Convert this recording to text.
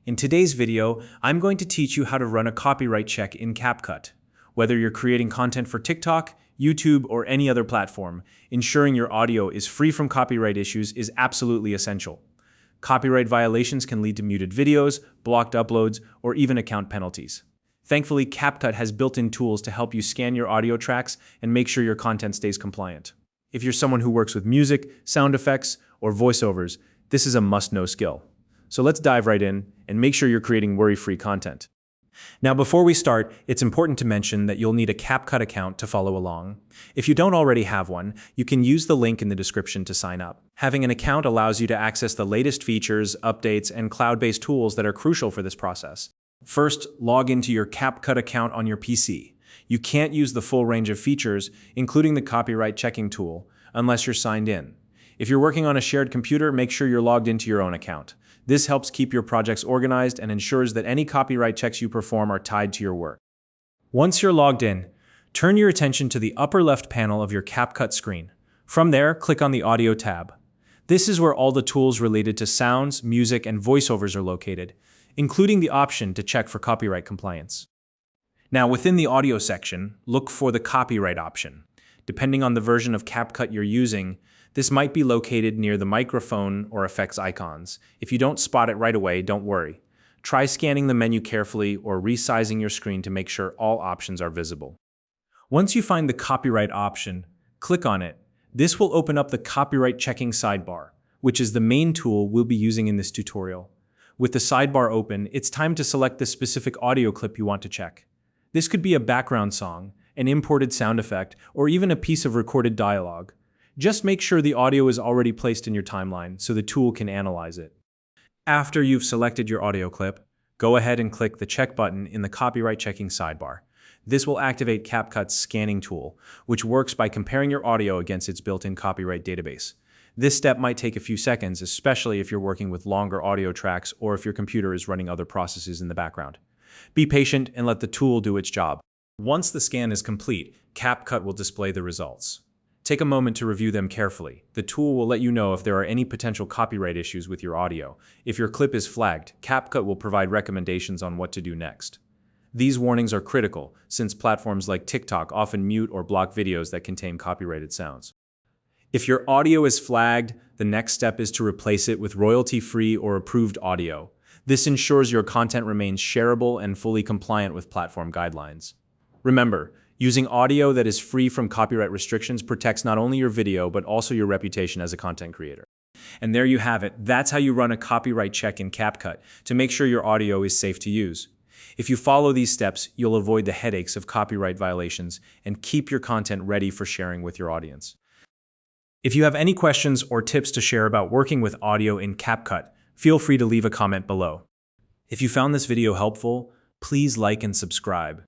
In today's video, I'm going to teach you how to run a copyright check in CapCut. Whether you're creating content for TikTok, YouTube, or any other platform, ensuring your audio is free from copyright issues is absolutely essential. Copyright violations can lead to muted videos, blocked uploads, or even account penalties. Thankfully, CapCut has built-in tools to help you scan your audio tracks and make sure your content stays compliant. If you're someone who works with music, sound effects, or voiceovers, this is a must-know skill. So let's dive right in and make sure you're creating worry-free content. Now, before we start, it's important to mention that you'll need a CapCut account to follow along. If you don't already have one, you can use the link in the description to sign up. Having an account allows you to access the latest features, updates, and cloud-based tools that are crucial for this process. First, log into your CapCut account on your PC. You can't use the full range of features, including the copyright checking tool, unless you're signed in. If you're working on a shared computer, make sure you're logged into your own account. This helps keep your projects organized and ensures that any copyright checks you perform are tied to your work. Once you're logged in, turn your attention to the upper left panel of your CapCut screen. From there, click on the Audio tab. This is where all the tools related to sounds, music, and voiceovers are located, including the option to check for copyright compliance. Now, within the audio section, look for the copyright option. Depending on the version of CapCut you're using, this might be located near the microphone or effects icons. If you don't spot it right away, don't worry. Try scanning the menu carefully or resizing your screen to make sure all options are visible. Once you find the copyright option, click on it. This will open up the copyright checking sidebar, which is the main tool we'll be using in this tutorial. With the sidebar open, it's time to select the specific audio clip you want to check. This could be a background song, an imported sound effect, or even a piece of recorded dialogue. Just make sure the audio is already placed in your timeline so the tool can analyze it. After you've selected your audio clip, go ahead and click the check button in the copyright checking sidebar. This will activate CapCut's scanning tool, which works by comparing your audio against its built-in copyright database. This step might take a few seconds, especially if you're working with longer audio tracks or if your computer is running other processes in the background. Be patient and let the tool do its job. Once the scan is complete, CapCut will display the results. Take a moment to review them carefully. The tool will let you know if there are any potential copyright issues with your audio. If your clip is flagged, CapCut will provide recommendations on what to do next. These warnings are critical, since platforms like TikTok often mute or block videos that contain copyrighted sounds. If your audio is flagged, the next step is to replace it with royalty-free or approved audio. This ensures your content remains shareable and fully compliant with platform guidelines. Remember, using audio that is free from copyright restrictions protects not only your video, but also your reputation as a content creator. And there you have it. That's how you run a copyright check in CapCut to make sure your audio is safe to use. If you follow these steps, you'll avoid the headaches of copyright violations and keep your content ready for sharing with your audience. If you have any questions or tips to share about working with audio in CapCut, feel free to leave a comment below. If you found this video helpful, please like and subscribe.